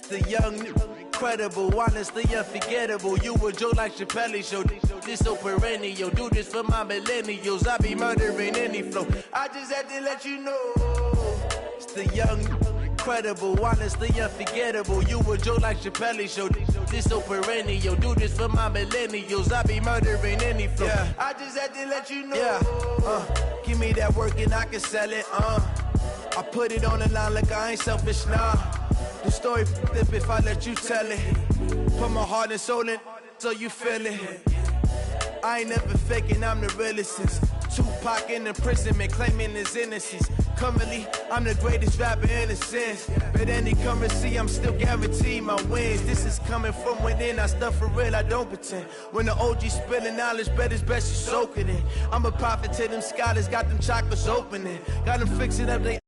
The young, incredible, honestly unforgettable. You a joke like Chappelle show. This so perennial. Do this for my millennials. I be murdering any flow. I just had to let you know. It's the young, incredible, honestly unforgettable. You a joke like Chappelle show. This so perennial. Do this for my millennials. I be murdering any flow. Yeah. I just had to let you know. Yeah. Give me that work and I can sell it. I put it on the line like I ain't selfish, nah. The story flip if I let you tell it. Put my heart and soul in so you feel it. I ain't never faking, I'm the realest since Tupac in imprisonment, claiming his innocence. Currently, I'm the greatest rapper in a sense. But any currency, I'm still guaranteed my wins. This is coming from within, I stuff for real, I don't pretend. When the OG spilling knowledge, bet it's best you soak it in. I'm a prophet to them scholars, got them chakras opening. Got them fixing up they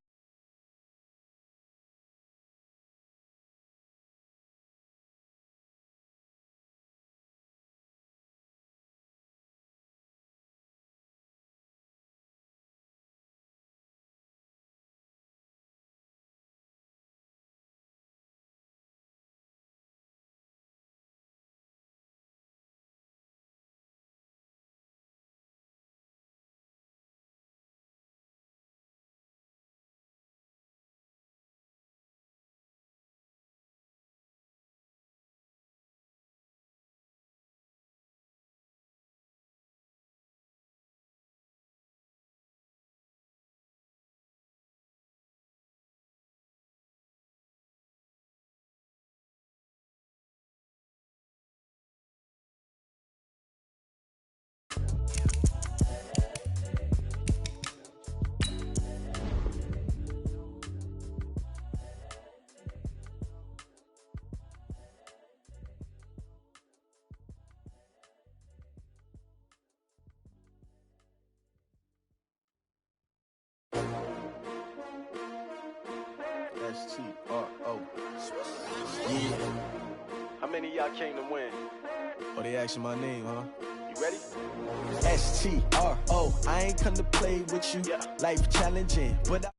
S-T-R-O. Yeah. How many of y'all came to win? Oh, they asking my name, huh? You ready? S-T-R-O. I ain't come to play with you. Yeah. Life challenging, but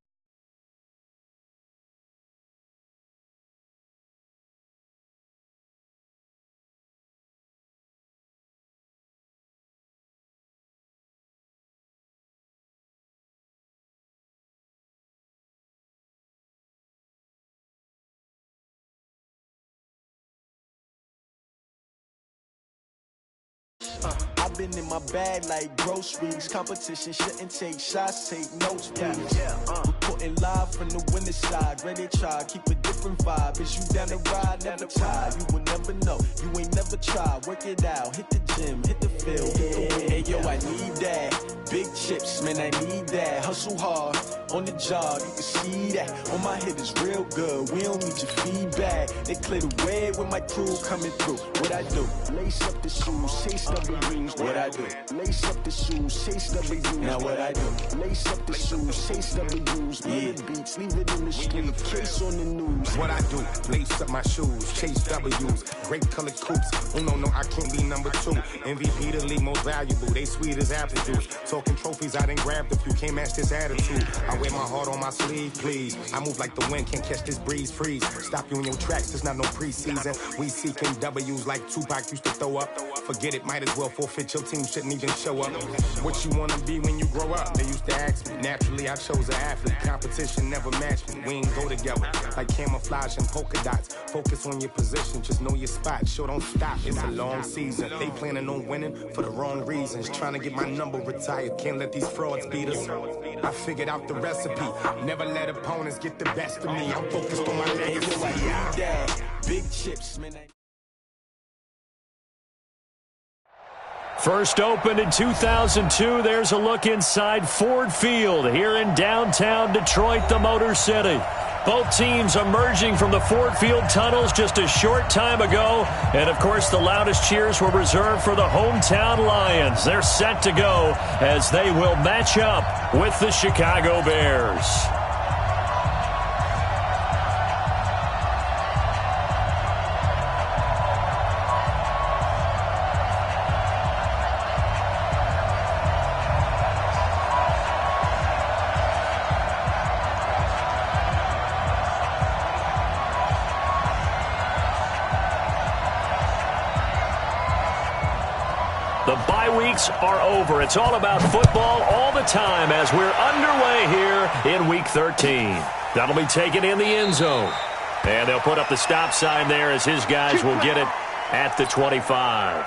I've been in my bag like groceries. Competition shouldn't take shots, take notes, please. Reporting live from the winning side. Ready to try, keep a different vibe. Is you down the ride, never try. You will never know, you ain't never tried. Work it out, hit the gym, hit the field, hit the wind. Hey yo, I need that. Big chips, man, I need that. Hustle hard, on the job, you can see that. On my head is real good, we don't need your feedback. They clear the way with my crew coming through. What I do? Lace up the shoes, chase W's. What I do? Lace up the shoes, chase W's. Now what I do? Lace up the shoes, chase W's. Yeah. Beats, leave it in the street, case on the news. What I do? Lace up my shoes, chase W's. Great colored coops. Oh no, I can't be number 2. MVP the league most valuable. They sweet as apple juice. Talking trophies, I didn't grab the few. Can't match this attitude. I wear my heart on my sleeve, please. I move like the wind, can't catch this breeze, freeze. Stop you in your tracks, there's not no preseason. We seeking W's like Tupac used to throw up. Forget it, might as well forfeit. Your team shouldn't even show up. What you wanna be when you grow up? They used to ask me. Naturally, I chose an athlete. Competition never matched me. We ain't go together like camouflage and polka dots. Focus on your position, just know your spot. Sure, don't stop. It's a long season. They planning on winning for the wrong reasons. Trying to get my number retired. Can't let these frauds beat us. I figured out the recipe. Never let opponents get the best of me. I'm focused on my legacy. Big chips, man. First opened in 2002, there's a look inside Ford Field here in downtown Detroit, the Motor City. Both teams emerging from the Ford Field tunnels just a short time ago. And, of course, the loudest cheers were reserved for the hometown Lions. They're set to go as they will match up with the Chicago Bears. The bye weeks are over. It's all about football all the time as we're underway here in Week 13. That'll be taken in the end zone. And they'll put up the stop sign there as his guys will get it at the 25.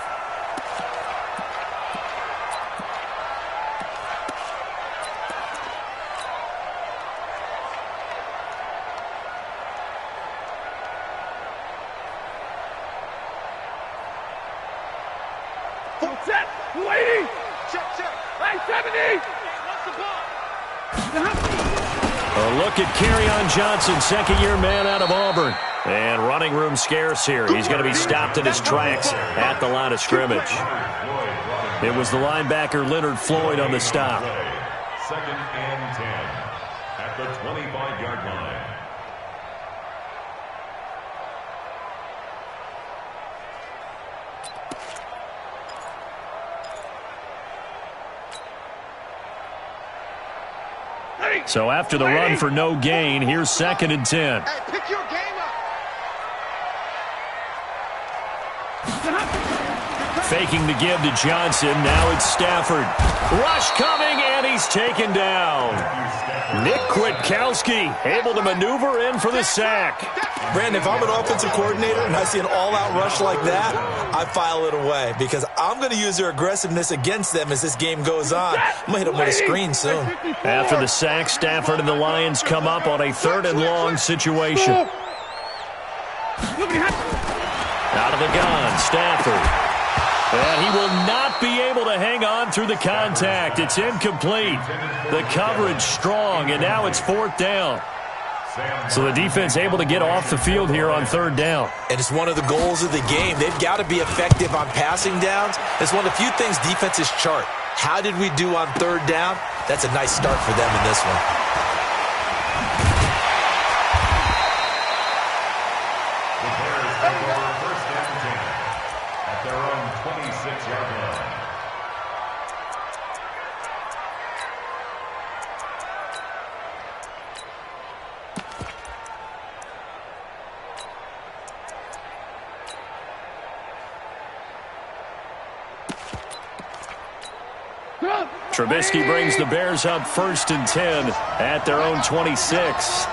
Set, 280. Check. Hey, 70. A look at Kerryon Johnson, second-year man out of Auburn. And running room scarce here. He's going to be stopped in his tracks at the line of scrimmage. It was the linebacker Leonard Floyd on the stop. 2nd and 10 at the 25-yard line. So after the run for no gain, here's 2nd and 10. Hey, pick your game up. Faking the give to Johnson. Now it's Stafford. Rush coming, and he's taken down. Nick Kwiatkowski able to maneuver in for the sack. Brandon, if I'm an offensive coordinator and I see an all-out rush like that, I file it away because I'm going to use their aggressiveness against them as this game goes on. I'm going to hit them with a screen soon. After the sack, Stafford and the Lions come up on a 3rd and long situation. Out of the gun, Stafford. And he will not be able to hang on through the contact. It's incomplete. The coverage strong, and now it's 4th down. So the defense able to get off the field here on 3rd down. And it's one of the goals of the game. They've got to be effective on passing downs. It's one of the few things defenses chart. How did we do on 3rd down? That's a nice start for them in this one. The Bears take over 1st and 10 at their own 26-yard line. Trubisky brings the Bears up 1st and 10 at their own 26.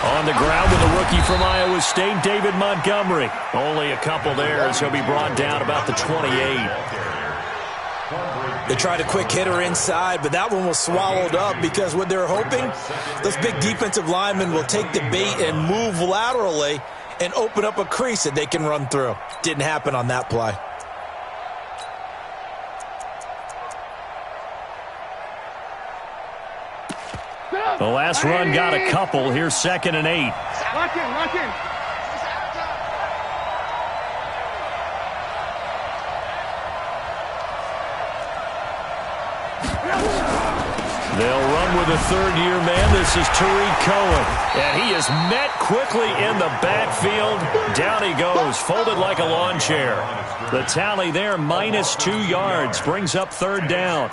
On the ground with a rookie from Iowa State, David Montgomery. Only a couple there as he'll be brought down about the 28. They tried a quick hitter inside, but that one was swallowed up because what they're hoping, those big defensive linemen will take the bait and move laterally and open up a crease that they can run through. Didn't happen on that play. The last run got a couple. Here's 2nd and 8. Lock in. They'll run with a 3rd-year man. This is Tariq Cohen. And he is met quickly in the backfield. Down he goes, folded like a lawn chair. The tally there, -2 yards, brings up 3rd down.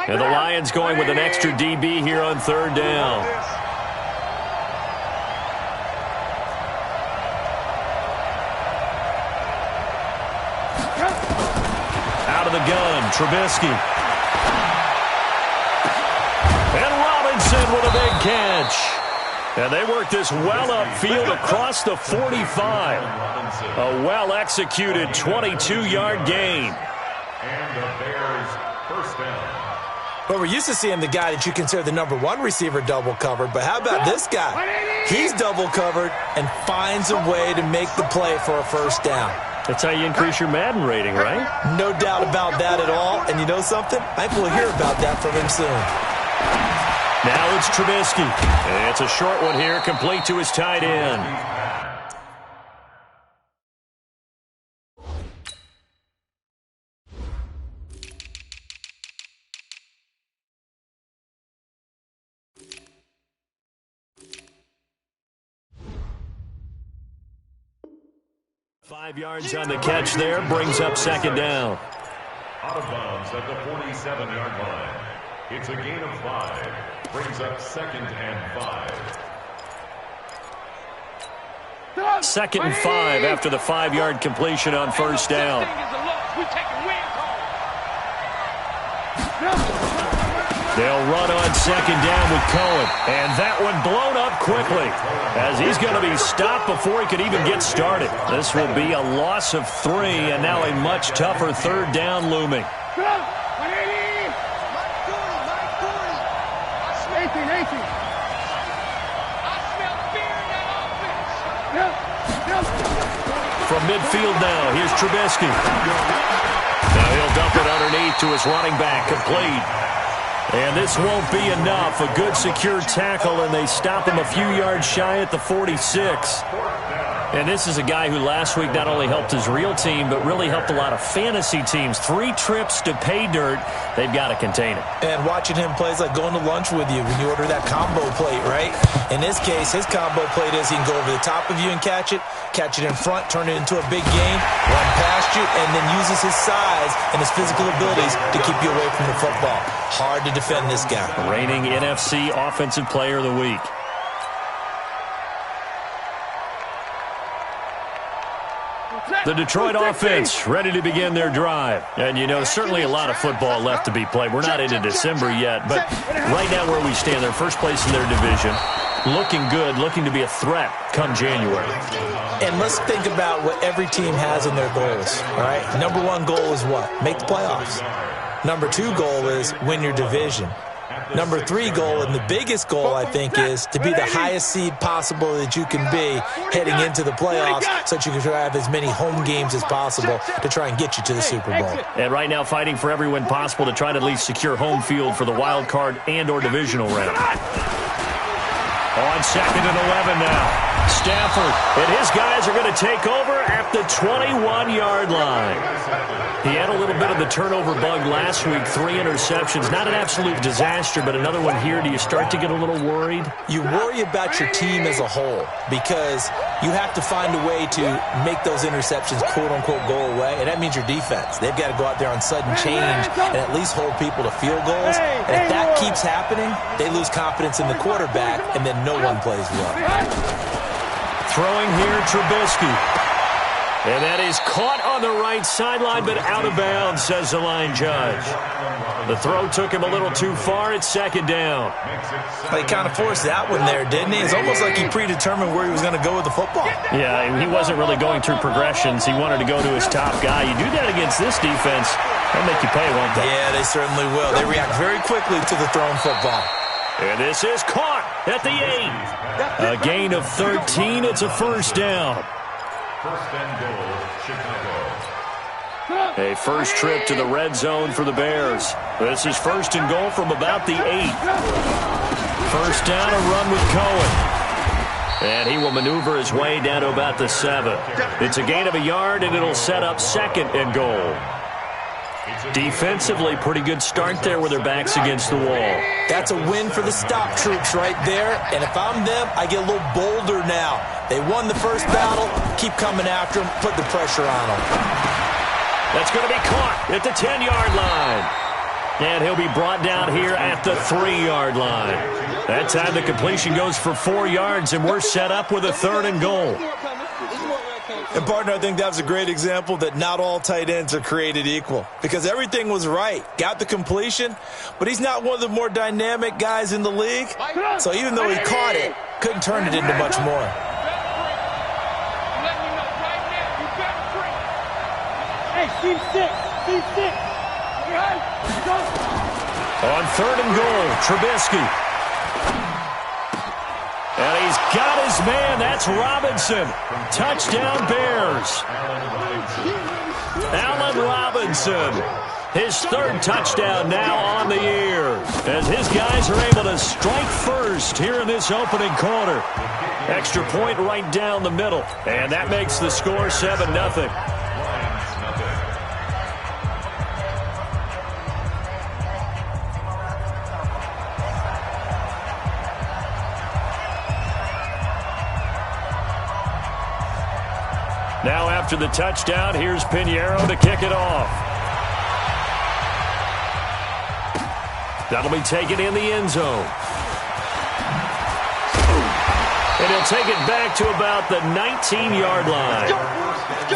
And the Lions going with an extra DB here on 3rd down. Out of the gun, Trubisky. And Robinson with a big catch. And they work this well upfield across the 45. A well-executed 22-yard gain. And the Bears 1st down. But we're used to seeing the guy that you consider the #1 receiver double covered. But how about this guy? He's double covered and finds a way to make the play for a 1st down. That's how you increase your Madden rating, right? No doubt about that at all. And you know something? I think we'll hear about that from him soon. Now it's Trubisky. It's a short one here, complete to his tight end. 5 yards on the catch there, brings up second down. Out of bounds at the 47-yard line. It's a gain of 5. Brings up 2nd and 5. 2nd and 5 after the 5-yard completion on first down. They'll run on second down with Cohen. And that one blown up quickly as he's going to be stopped before he could even get started. This will be a loss of 3 and now a much tougher third down looming. From midfield now, here's Trubisky. Now he'll dump it underneath to his running back, complete. And this won't be enough. A good secure tackle, and they stop him a few yards shy at the 46. And this is a guy who last week not only helped his real team, but really helped a lot of fantasy teams. 3 trips to pay dirt. They've got to contain it. And watching him play is like going to lunch with you when you order that combo plate, right? In this case, his combo plate is he can go over the top of you and catch it in front, turn it into a big gain, run past you, and then uses his size and his physical abilities to keep you away from the football. Hard to defend this guy. Reigning NFC Offensive Player of the Week. The Detroit offense ready to begin their drive. And, you know, certainly a lot of football left to be played. We're not into December yet, but right now where we stand, they're first place in their division. Looking good, looking to be a threat come January. And let's think about what every team has in their goals, all right? Number 1 goal is what? Make the playoffs. Number 2 goal is win your division. Number 3 goal, and the biggest goal, I think, is to be the highest seed possible that you can be heading into the playoffs so that you can have as many home games as possible to try and get you to the Super Bowl. And right now fighting for every win possible to try to at least secure home field for the wild card and or divisional round. On 2nd and 11 now. Stafford and his guys are going to take over at the 21-yard line. He had a little bit of the turnover bug last week, 3 interceptions. Not an absolute disaster, but another one here. Do you start to get a little worried? You worry about your team as a whole because you have to find a way to make those interceptions, quote-unquote, go away, and that means your defense. They've got to go out there on sudden change and at least hold people to field goals. And if that keeps happening, they lose confidence in the quarterback, and then no one plays well. Throwing here, Trubisky. And that is caught on the right sideline, but out of bounds, says the line judge. The throw took him a little too far. It's 2nd down. Well, he kind of forced that one there, didn't he? It's almost like he predetermined where he was going to go with the football. Yeah, he wasn't really going through progressions. He wanted to go to his top guy. You do that against this defense, they'll make you pay, won't they? Yeah, they certainly will. They react very quickly to the thrown football. And this is caught at the 8. A gain of 13. It's a first down. 1st and goal, Chicago. A first trip to the red zone for the Bears. This is 1st and goal from about the 8. First down, a run with Cohen. And he will maneuver his way down to about the 7. It's a gain of a yard, and it'll set up 2nd and goal. Defensively, pretty good start there with their backs against the wall. That's a win for the stop troops right there. And if I'm them, I get a little bolder now. They won the first battle. Keep coming after them. Put the pressure on them. That's going to be caught at the 10-yard line. And he'll be brought down here at the 3-yard line. That time the completion goes for 4 yards, and we're set up with a 3rd and goal. And, partner, I think that was a great example that not all tight ends are created equal because everything was right. Got the completion, but he's not one of the more dynamic guys in the league. So even though he caught it, couldn't turn it into much more. Hey, team 6. On 3rd and goal, Trubisky. And he's got his man. That's Robinson. Touchdown, Bears. Allen Robinson. His 3rd touchdown now on the year. As his guys are able to strike first here in this opening quarter. Extra point right down the middle. And that makes the score 7-0. Now after the touchdown, here's Pinheiro to kick it off. That'll be taken in the end zone. And he'll take it back to about the 19-yard line. At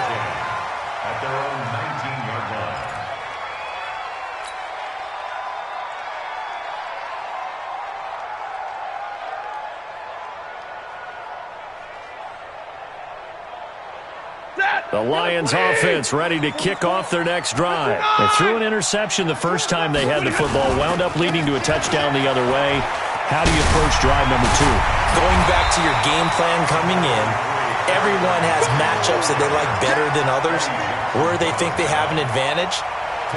their own 19-yard line. The Lions offense ready to kick off their next drive. They threw an interception the first time they had the football, wound up leading to a touchdown the other way. How do you approach drive number 2? Going back to your game plan coming in, everyone has matchups that they like better than others. Where they think they have an advantage,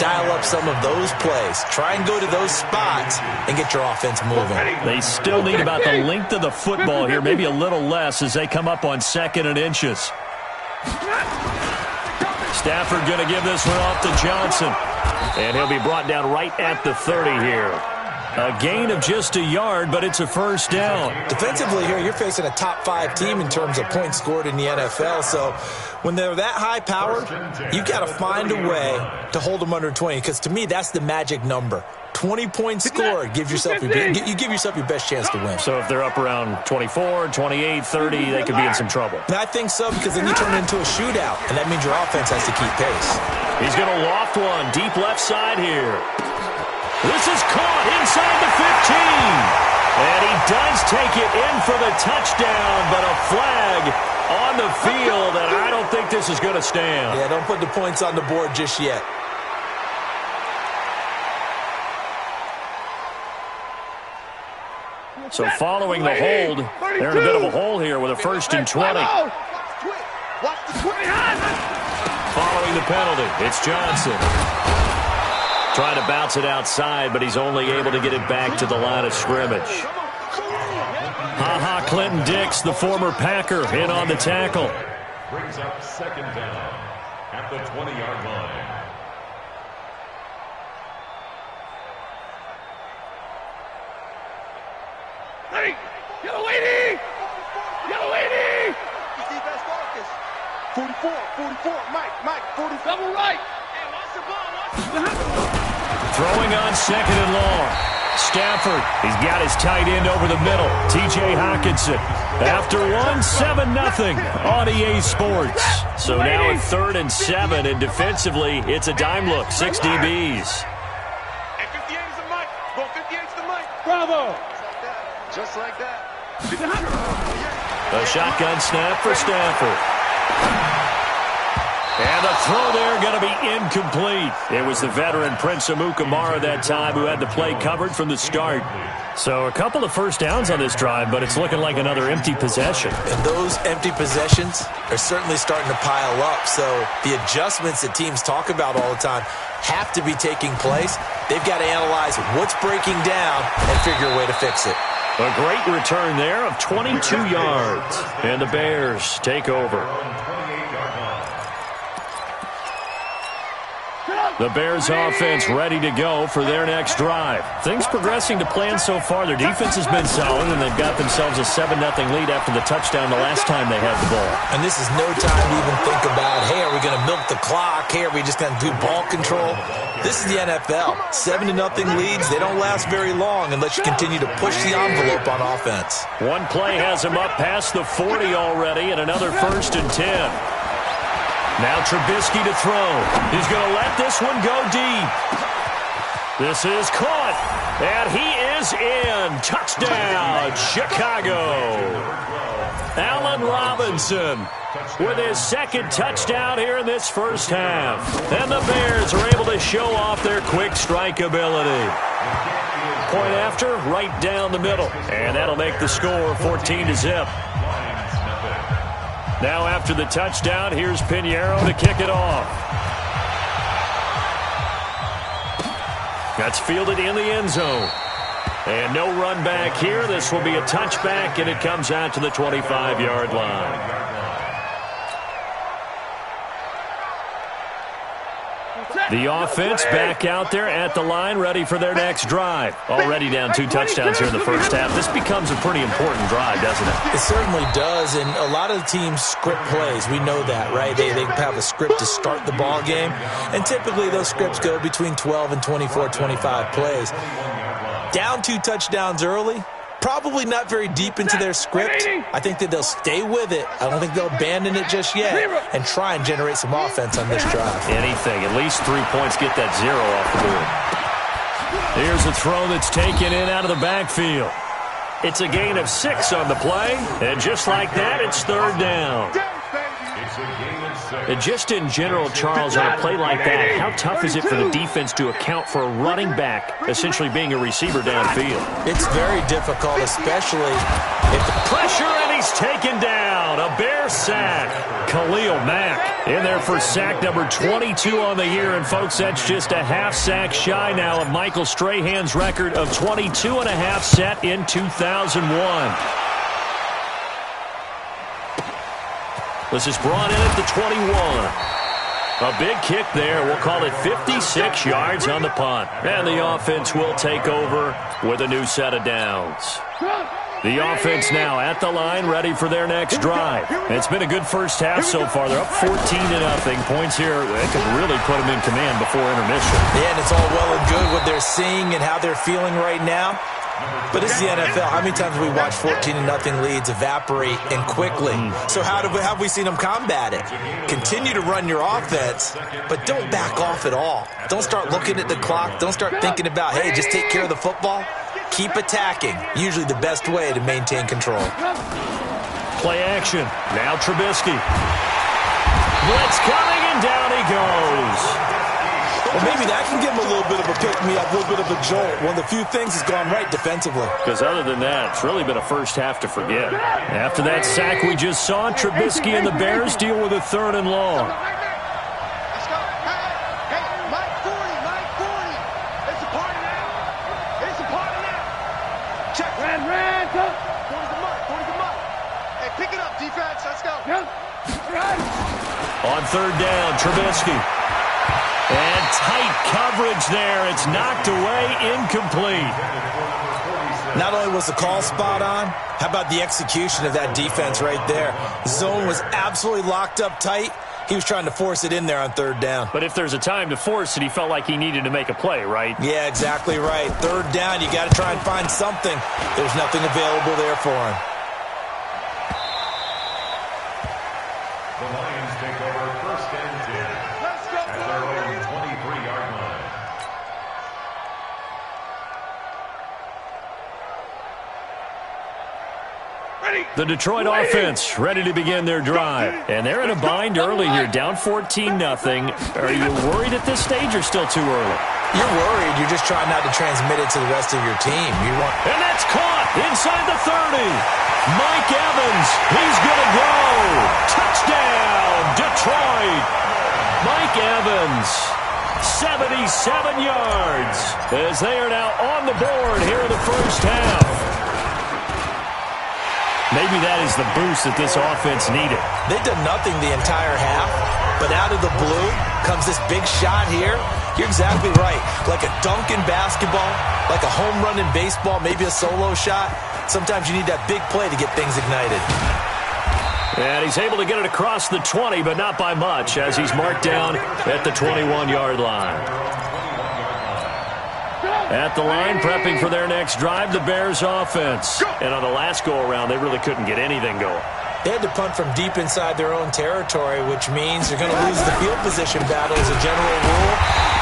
dial up some of those plays. Try and go to those spots and get your offense moving. They still need about the length of the football here, maybe a little less as they come up on 2nd and inches. Stafford going to give this one off to Johnson. And he'll be brought down right at the 30 here. A gain of just a yard, but it's a first down. Defensively here, you're facing a top 5 team in terms of points scored in the NFL. So when they're that high powered, you've got to find a way to hold them under 20. Because to me, that's the magic number. 20 points scored. You give yourself your best chance to win. So if they're up around 24, 28, 30, they could be in some trouble. And I think so, because then you turn it into a shootout, and that means your offense has to keep pace. He's going to loft one deep left side here. This is caught inside the 15. And he does take it in for the touchdown, but a flag on the field, and I don't think this is going to stand. Yeah, don't put the points on the board just yet. So following the hold, they're in a bit of a hole here with a 1st and 20. Following the penalty, it's Johnson. Trying to bounce it outside, but he's only able to get it back to the line of scrimmage. Ha-ha, Clinton Dix, the former Packer, in on the tackle. Brings up 2nd down at the 20-yard line. Yellow 80! Yellow 80! 44, Mike, 44. Double right! Hey, watch the ball, Throwing on 2nd and long. Stafford, he's got his tight end over the middle. T.J. Hockenson. After 7-0 on EA Sports. So now at 3rd and 7, and defensively, it's a dime look. 6 DBs. And 58 is the Mike. Go 58 is the Mike. Bravo! Just like that. A shotgun snap for Stafford. And the throw there going to be incomplete. It was the veteran Prince Amukamara that time who had the play covered from the start. So a couple of first downs on this drive, but it's looking like another empty possession. And those empty possessions are certainly starting to pile up. So the adjustments that teams talk about all the time have to be taking place. They've got to analyze what's breaking down and figure a way to fix it. A great return there of 22 yards. And the Bears take over. The Bears offense ready to go for their next drive. Things progressing to plan so far. Their defense has been solid, and they've got themselves a 7-0 lead after the touchdown the last time they had the ball. And this is no time to even think about, hey, are we going to milk the clock? Hey, are we just going to do ball control? This is the NFL. 7-0 leads, they don't last very long unless you continue to push the envelope on offense. One play has him up past the 40 already, and another 1st and 10. Now Trubisky to throw. He's going to let this one go deep. This is caught, and he is in. Touchdown, Chicago. Allen Robinson with his 2nd touchdown here in this first half. And the Bears are able to show off their quick strike ability. Point after, right down the middle. And that'll make the score 14-0. Now after the touchdown, here's Pinheiro to kick it off. That's fielded in the end zone. And no run back here. This will be a touchback, and it comes out to the 25-yard line. The offense back out there at the line, ready for their next drive. Already down 2 touchdowns here in the first half. This becomes a pretty important drive, doesn't it? It certainly does, and a lot of the teams script plays. We know that, right? They have a script to start the ball game, and typically those scripts go between 12 and 24, 25 plays. Down 2 touchdowns early, probably not very deep into their script. I think that they'll stay with it. I don't think they'll abandon it just yet and try and generate some offense on this drive. Anything. At least 3 points, get that 0 off the board. Here's a throw that's taken in out of the backfield. It's a gain of 6 on the play, and just like that, it's 3rd down. And just in general, Charles, on a play like that, how tough is it for the defense to account for a running back essentially being a receiver downfield? It's very difficult, especially if the pressure, and he's taken down. A Bear sack. Khalil Mack in there for sack number 22 on the year. And, folks, that's just a half sack shy now of Michael Strahan's record of 22 and a half set in 2001. This is brought in at the 21. A big kick there. We'll call it 56 yards on the punt. And the offense will take over with a new set of downs. The offense now at the line, ready for their next drive. It's been a good first half so far. They're up 14-0. Points here, they could really put them in command before intermission. Yeah, and it's all well and good what they're seeing and how they're feeling right now. But it's the NFL. How many times have we watched 14-0 leads evaporate and quickly? So how have we seen them combat it? Continue to run your offense, but don't back off at all. Don't start looking at the clock. Don't start thinking about, hey, just take care of the football. Keep attacking. Usually the best way to maintain control. Play action. Now Trubisky. Blitz coming, and down he goes. Well, maybe that can give him a little bit of a pick-me-up, a little bit of a jolt. One of the few things has gone right defensively. Because other than that, it's really been a first half to forget. After that sack we just saw, Trubisky and the Bears deal with a 3rd and long. Let's go. Hey, Mike 40. It's a party now. It's a party now. Check. Ran. 40's the mark. Hey, pick it up, defense. Let's go. Yep. Right. On 3rd down, Trubisky. And tight coverage there. It's knocked away, incomplete. Not only was the call spot on, how about the execution of that defense right there? Zone was absolutely locked up tight. He was trying to force it in there on 3rd down. But if there's a time to force it, he felt like he needed to make a play, right? Yeah, exactly right. 3rd down, you got to try and find something. There's nothing available there for him. The Lions take over 1st and 10 at their own 23-yard line. The Detroit offense ready to begin their drive. And they're in a bind early here, down 14-0. Are you worried at this stage or still too early? You're worried. You're just trying not to transmit it to the rest of your team. And that's caught inside the 30. Mike Evans, he's going to go. Touchdown, Detroit. Mike Evans, 77 yards, as they are now on the board here in the first half. Maybe that is the boost that this offense needed. They've done nothing the entire half, but out of the blue comes this big shot here. You're exactly right. Like a dunk in basketball, like a home run in baseball, maybe a solo shot. Sometimes you need that big play to get things ignited. And he's able to get it across the 20, but not by much, as he's marked down at the 21-yard line. At the line, prepping for their next drive, the Bears offense. And on the last go-around, they really couldn't get anything going. They had to punt from deep inside their own territory, which means they're going to lose the field position battle as a general rule.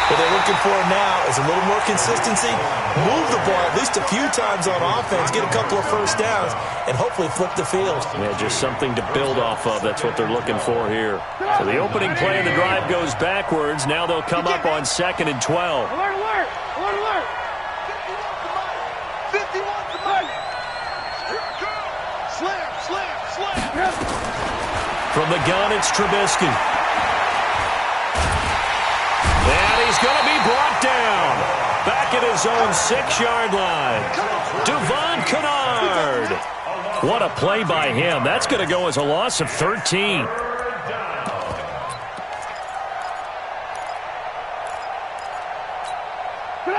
What they're looking for now is a little more consistency, move the ball at least a few times on offense, get a couple of first downs, and hopefully flip the field. Yeah, just something to build off of. That's what they're looking for here. So the opening play of the drive goes backwards. Now they'll come up on 2nd and 12. Alert. 51 to Mike. Slam. From the gun, it's Trubisky. And he's going to be brought down. Back at his own 6-yard line. Devon Kennard. What a play by him. That's going to go as a loss of 13.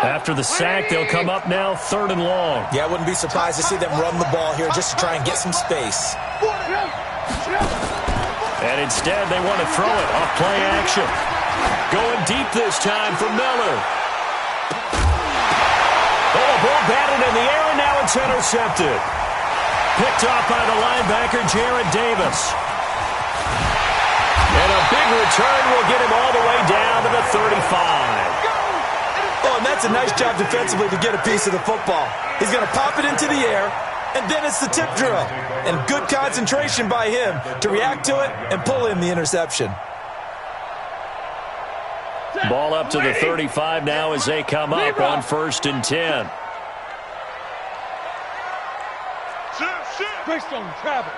After the sack, they'll come up now 3rd and long. Yeah, I wouldn't be surprised to see them run the ball here just to try and get some space. And instead, they want to throw it off play action. Going deep this time for Miller. Oh, ball batted in the air, and now it's intercepted. Picked off by the linebacker, Jared Davis. And a big return will get him all the way down to the 35. Oh, and that's a nice job defensively to get a piece of the football. He's going to pop it into the air, and then it's the tip drill. And good concentration by him to react to it and pull in the interception. Ball up to the 35 now as they come up on 1st and 10. Greystone travel.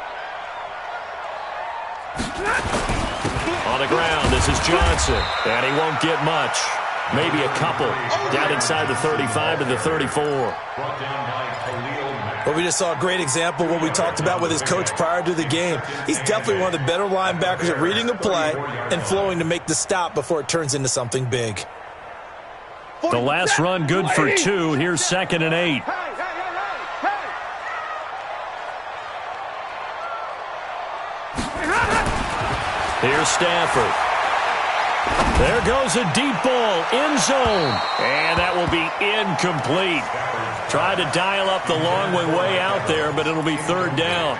On the ground, this is Johnson, and he won't get much. Maybe a couple. Down inside the 35 to the 34. Well, we just saw a great example of what we talked about with his coach prior to the game. He's definitely one of the better linebackers at reading a play and flowing to make the stop before it turns into something big. The last run good for 2. Here's 2nd and 8. Here's Stafford. There goes a deep ball, end zone, and that will be incomplete. Try to dial up the long way out there, but it'll be 3rd down.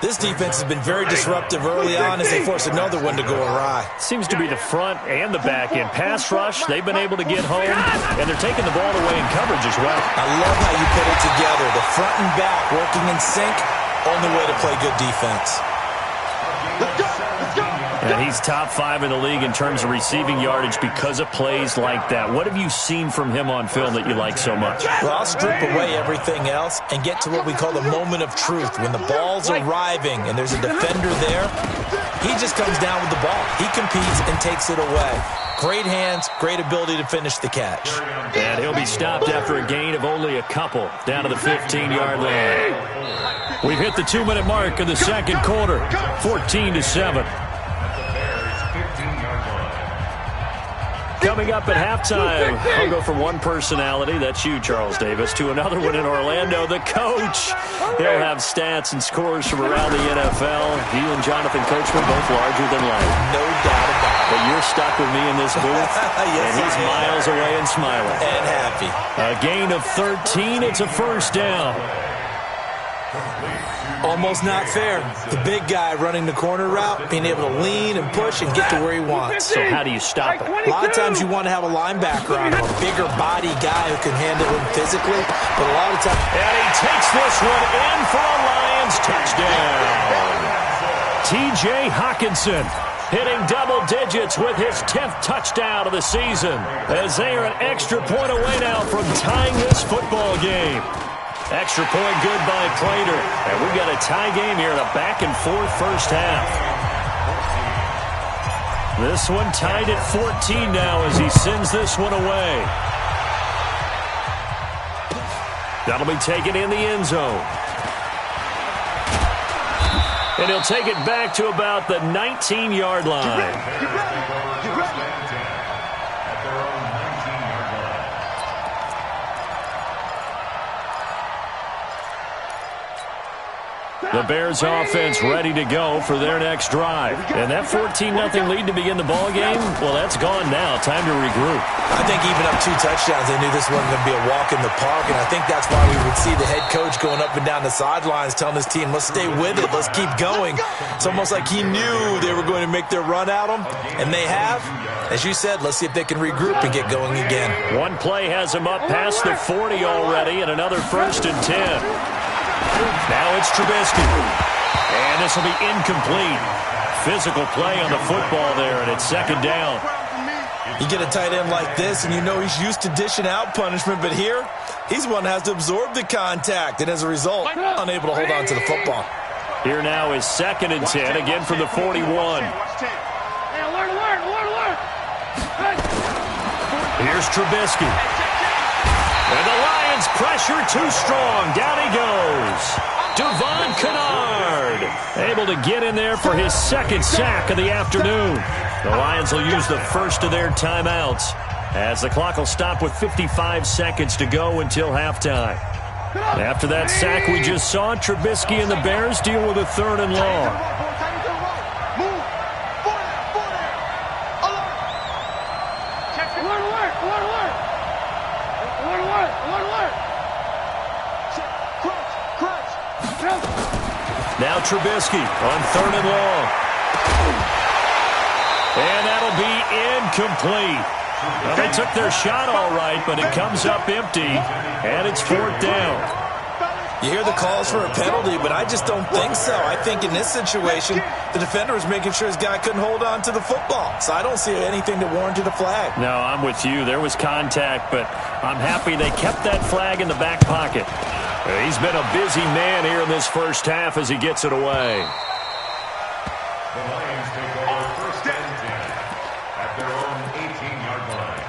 This defense has been very disruptive early on as they force another one to go awry. Seems to be the front and the back end. Pass rush, they've been able to get home, and they're taking the ball away in coverage as well. I love how you put it together. The front and back working in sync, only way to play good defense. Let's go! And he's top 5 in the league in terms of receiving yardage because of plays like that. What have you seen from him on film that you like so much? Well, I'll strip away everything else and get to what we call the moment of truth. When the ball's arriving and there's a defender there, he just comes down with the ball. He competes and takes it away. Great hands, great ability to finish the catch. And he'll be stopped after a gain of only a couple, down to the 15-yard line. We've hit the 2-minute mark of the second quarter, 14-7. Coming up at halftime, I'll go from one personality, that's you, Charles Davis, to another one in Orlando, the coach. He'll have stats and scores from around the NFL. He and Jonathan Coachman both larger than life. No doubt about it. But you're stuck with me in this booth, yes, and he's miles away and smiling. And happy. A gain of 13, it's a 1st down. Almost not fair. The big guy running the corner route, being able to lean and push and get to where he wants. So how do you stop it? A lot of times you want to have a linebacker on him, a bigger body guy who can handle him physically, but a lot of times... And he takes this one in for a Lions touchdown. T.J. Hockenson hitting double digits with his 10th touchdown of the season as they are an extra point away now from tying this football game. Extra point good by Prater. And we've got a tie game here in a back-and-forth first half. This one tied at 14 now as he sends this one away. That'll be taken in the end zone. And he'll take it back to about the 19-yard line. Get ready. The Bears offense ready to go for their next drive. And that 14-0 lead to begin the ball game, well, that's gone now. Time to regroup. I think even up 2 touchdowns, they knew this wasn't going to be a walk in the park, and I think that's why we would see the head coach going up and down the sidelines telling his team, let's stay with it, let's keep going. It's almost like he knew they were going to make their run at him, and they have. As you said, let's see if they can regroup and get going again. One play has him up past the 40 already, and another 1st and 10. Now it's Trubisky. And this will be incomplete. Physical play on the football there, and it's 2nd down. You get a tight end like this, and you know he's used to dishing out punishment, but here, he's one that has to absorb the contact, and as a result, unable to hold on to the football. Here now is 2nd and 10, again from the 41. Here's Trubisky. And the Lions pressure too strong. Down he goes. Devon Kennard able to get in there for his 2nd sack of the afternoon. The Lions will use the first of their timeouts. as the clock will stop with 55 seconds to go until halftime. After that sack we just saw, Trubisky and the Bears deal with a 3rd and long. Now Trubisky on 3rd and long. And that'll be incomplete. Well, they took their shot all right, but it comes up empty, and it's 4th down. You hear the calls for a penalty, but I just don't think so. I think in this situation, the defender was making sure his guy couldn't hold on to the football. So I don't see anything to warrant a flag. No, I'm with you. There was contact, but I'm happy they kept that flag in the back pocket. He's been a busy man here in this first half as he gets it away. The Lions take over 1st and 10 at their own 18-yard line.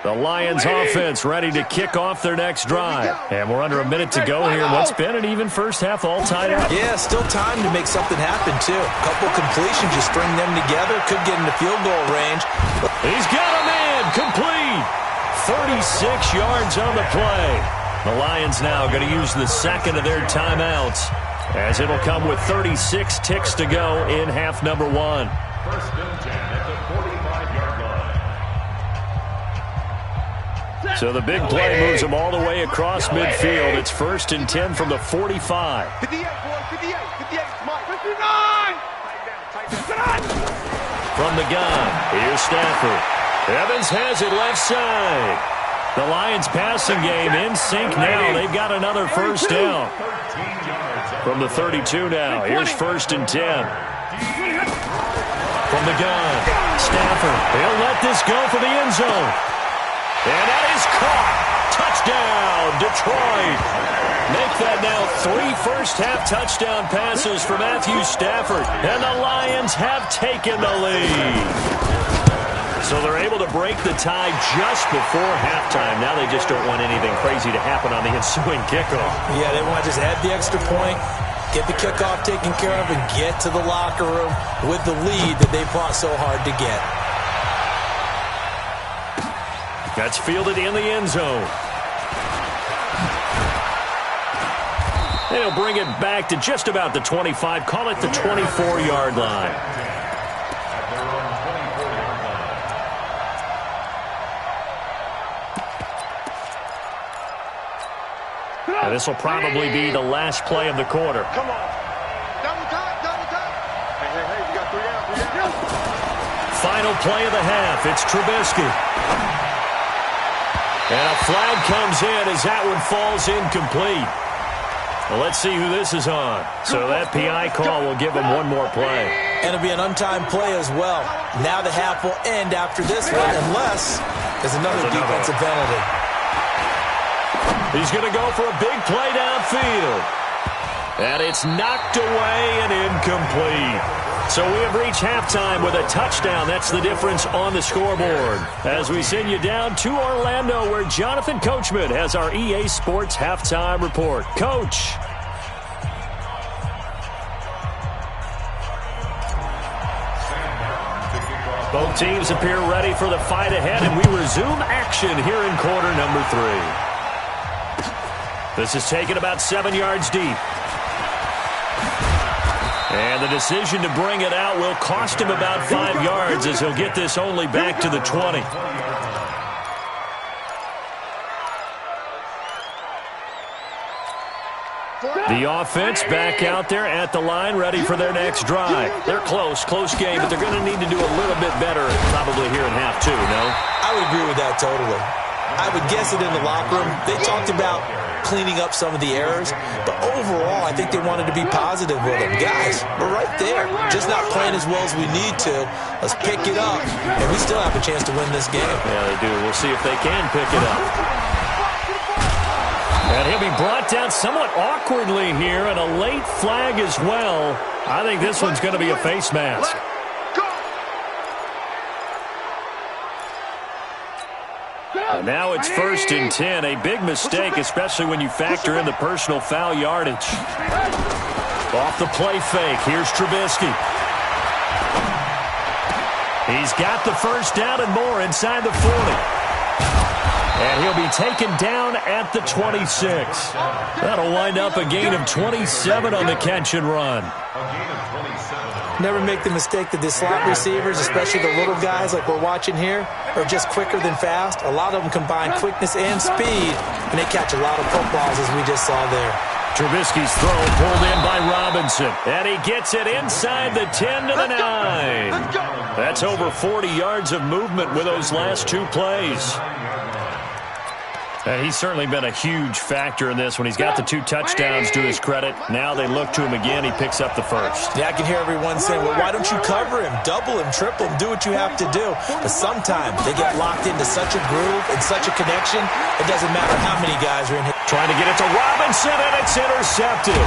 The Lions offense ready to kick off their next drive. And we're under a minute to go here. What's been an even first half all tied up. Yeah, still time to make something happen, too. A couple completions, you string them together, could get into field goal range. He's got a man, complete. 36 yards on the play. The Lions now going to use the second of their timeouts, as it'll come with 36 ticks to go in half number 1. 1st and 10 at the 45-yard line. So the big play moves them all the way across midfield. It's 1st and 10 from the 45. 58, boy, 58, 58, Mike. 59! From the gun, here's Stafford. Evans has it left side. The Lions passing game in sync now. They've got another 1st down. From the 32 now, here's 1st and 10. From the gun, Stafford. He'll let this go for the end zone. And that is caught. Touchdown, Detroit. Make that now 3 first-half touchdown passes for Matthew Stafford. And the Lions have taken the lead. So they're able to break the tie just before halftime. Now they just don't want anything crazy to happen on the ensuing kickoff. Yeah, they want to just add the extra point, get the kickoff taken care of, and get to the locker room with the lead that they fought so hard to get. That's fielded in the end zone. They'll bring it back to just about the 25. Call it the 24-yard line. And this will probably be the last play of the quarter. Come on. Double time, double time. Hey, you got 3 down, 3 down. Final play of the half. It's Trubisky. And a flag comes in as that one falls incomplete. Well, let's see who this is on. So that PI call will give him one more play. And it'll be an untimed play as well. Now the half will end after this one, unless there's another defensive penalty. He's going to go for a big play downfield. And it's knocked away and incomplete. So we have reached halftime with a touchdown. That's the difference on the scoreboard. As we send you down to Orlando, where Jonathan Coachman has our EA Sports halftime report. Coach. Both teams appear ready for the fight ahead, and we resume action here in quarter number 3. This is taken about 7 yards deep. And the decision to bring it out will cost him about 5 yards, as he'll get this only back to the 20. The offense back out there at the line, ready for their next drive. They're close game, but they're going to need to do a little bit better probably here in half 2, no? I would agree with that totally. I would guess it in the locker room. They talked about cleaning up some of the errors, but overall, I think they wanted to be positive with them. Guys, we're right there, just not playing as well as we need to. Let's pick it up, and we still have a chance to win this game. Yeah, they do. We'll see if they can pick it up. And he'll be brought down somewhat awkwardly here, and a late flag as well. I think this one's going to be a face mask. And now it's 1st and 10. A big mistake, especially when you factor in the personal foul yardage. Off the play fake. Here's Trubisky. He's got the first down and more inside the 40. And he'll be taken down at the 26. That'll wind up a gain of 27 on the catch and run. Never make the mistake that the slot receivers, especially the little guys like we're watching here, are just quicker than fast. A lot of them combine quickness and speed, and they catch a lot of footballs, as we just saw there. Trubisky's throw pulled in by Robinson, and he gets it inside the 10 to the 9. That's over 40 yards of movement with those last two plays. He's certainly been a huge factor in this when he's got the 2 touchdowns to his credit. Now they look to him again. He picks up the first. Yeah, I can hear everyone saying, well, why don't you cover him? Double him, triple him, do what you have to do. But sometimes they get locked into such a groove and such a connection, it doesn't matter how many guys are in here. Trying to get it to Robinson, and it's intercepted.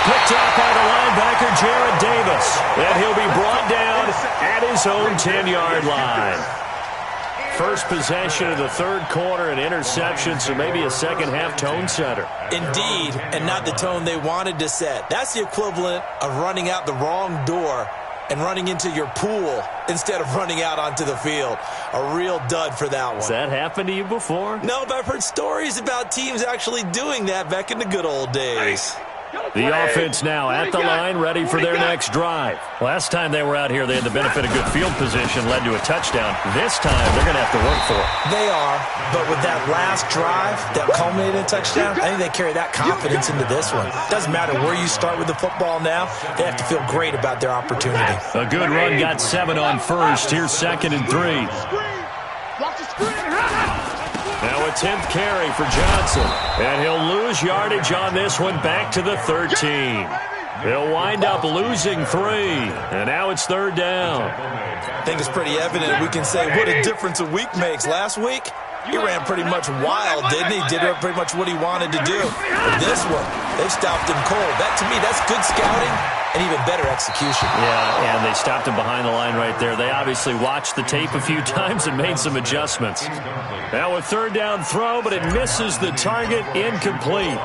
Picked off by the linebacker, Jared Davis. And he'll be brought down at his own 10-yard line. First possession of the third quarter, an interception, so maybe a second-half tone setter. Indeed, and not the tone they wanted to set. That's the equivalent of running out the wrong door and running into your pool instead of running out onto the field. A real dud for that one. Has that happened to you before? No, but I've heard stories about teams actually doing that back in the good old days. The offense now at the line, ready for their next drive. Last time they were out here, they had the benefit of good field position, led to a touchdown. This time, they're going to have to work for it. They are, but with that last drive that culminated in a touchdown, I think they carry that confidence into this one. Doesn't matter where you start with the football now, they have to feel great about their opportunity. A good run got 7 on first. Here's 2nd and 3. Now a 10th carry for Johnson. And he'll lose yardage on this one back to the 13. He'll wind up losing 3. And now it's 3rd down. I think it's pretty evident. We can say what a difference a week makes. Last week, he ran pretty much wild, didn't he? Did pretty much what he wanted to do. But this one, they've stopped him cold. That, to me, that's good scouting and even better execution. Yeah, and they stopped him behind the line right there. They obviously watched the tape a few times and made some adjustments. Now a 3rd down throw, but it misses the target, incomplete.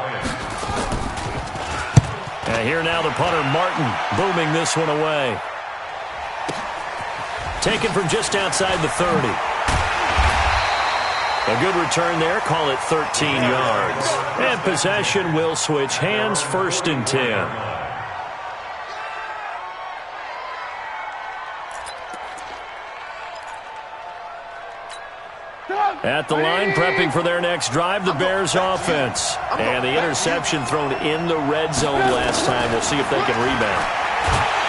And here now the punter, Martin, booming this one away. Taken from just outside the 30. A good return there, call it 13 yards. And possession will switch hands, 1st and 10. At the line, prepping for their next drive, the Bears offense. And the interception thrown in the red zone last time. We'll see if they can rebound.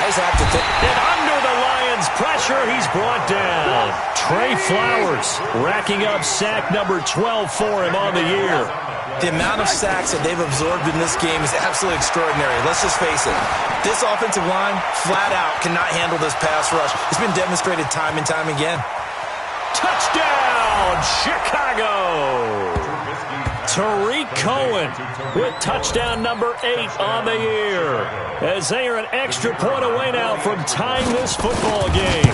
And under the Lions' pressure, he's brought down. Trey Flowers racking up sack number 12 for him on the year. The amount of sacks that they've absorbed in this game is absolutely extraordinary. Let's just face it. This offensive line, flat out, cannot handle this pass rush. It's been demonstrated time and time again. Touchdown, Chicago! Tariq Cohen with touchdown number 8 on the year, as they are an extra point away now from tying this football game.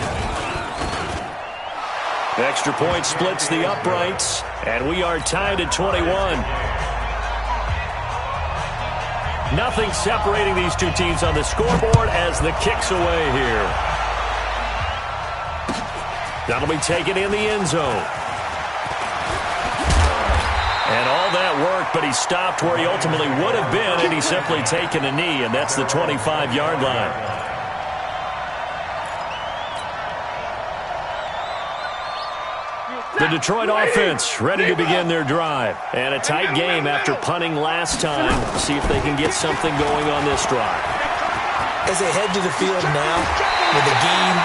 Extra point splits the uprights, and we are tied at 21. Nothing separating these two teams on the scoreboard as the kick's away here. That'll be taken in the end zone. And all that worked, but he stopped where he ultimately would have been, and he's simply taken a knee, and that's the 25-yard line. The Detroit offense ready to begin their drive. And a tight game after punting last time. See if they can get something going on this drive. As they head to the field now, with the game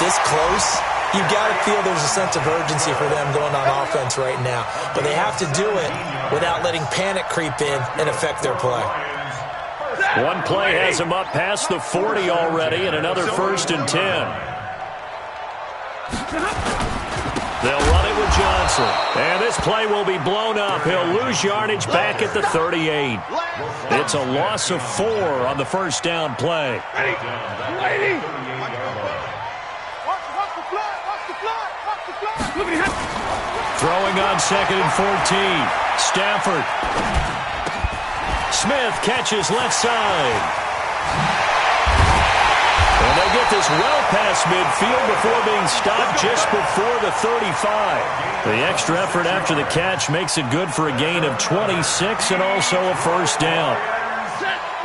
this close, you've got to feel there's a sense of urgency for them going on offense right now. But they have to do it without letting panic creep in and affect their play. One play has them up past the 40 already, and another 1st and 10. They'll run it with Johnson. And this play will be blown up. He'll lose yardage back at the 38. It's a loss of 4 on the first down play. Throwing on 2nd and 14. Stafford. Smith catches left side. And they get this well past midfield before being stopped just before the 35. The extra effort after the catch makes it good for a gain of 26 and also a first down.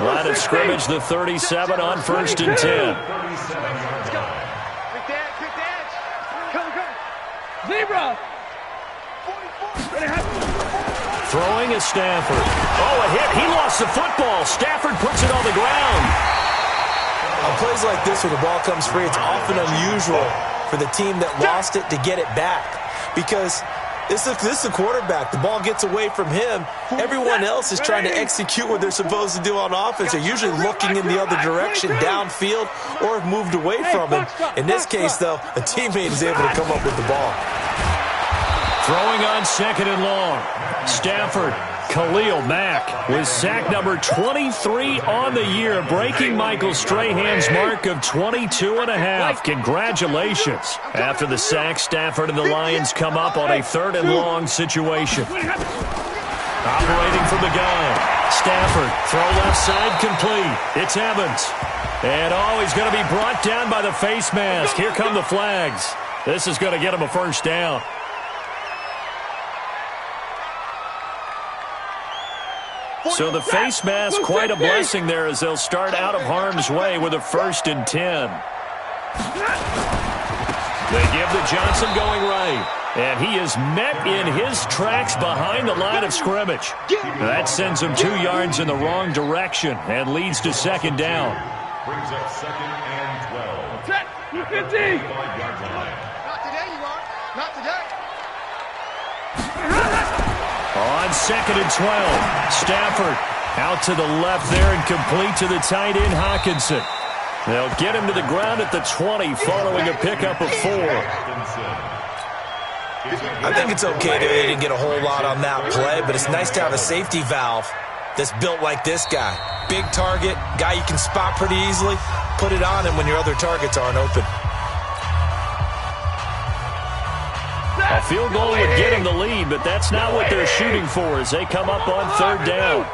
Line of scrimmage, the 37 on 1st and 10. Zebra! Throwing is Stafford. Oh, a hit. He lost the football. Stafford puts it on the ground. On plays like this, when the ball comes free, it's often unusual for the team that lost it to get it back. Because this is the quarterback. The ball gets away from him. Everyone else is trying to execute what they're supposed to do on offense. They're usually looking in the other direction, downfield, or have moved away from him. In this case, though, a teammate is able to come up with the ball. Throwing on 2nd and long. Stafford, Khalil Mack with sack number 23 on the year, breaking Michael Strahan's mark of 22.5. Congratulations. After the sack, Stafford and the Lions come up on a 3rd and long situation. Operating from the gun. Stafford, throw left side complete. It's Evans. And he's going to be brought down by the face mask. Here come the flags. This is going to get him a first down. So the face mask, quite a blessing there as they'll start out of harm's way with a 1st and 10. They give the Johnson going right. And he is met in his tracks behind the line of scrimmage. That sends him 2 yards in the wrong direction and leads to 2nd down. Brings up 2nd and 12. 50. 5-yard line. Not today, you are. Not today. On 2nd and 12, Stafford out to the left there and complete to the tight end, Hawkinson. They'll get him to the ground at the 20 following a pickup of 4. I think it's okay that they didn't get a whole lot on that play, but it's nice to have a safety valve that's built like this guy. Big target, guy you can spot pretty easily. Put it on him when your other targets aren't open. A field goal would get him the lead, but that's not what they're shooting for as they come up on 3rd down.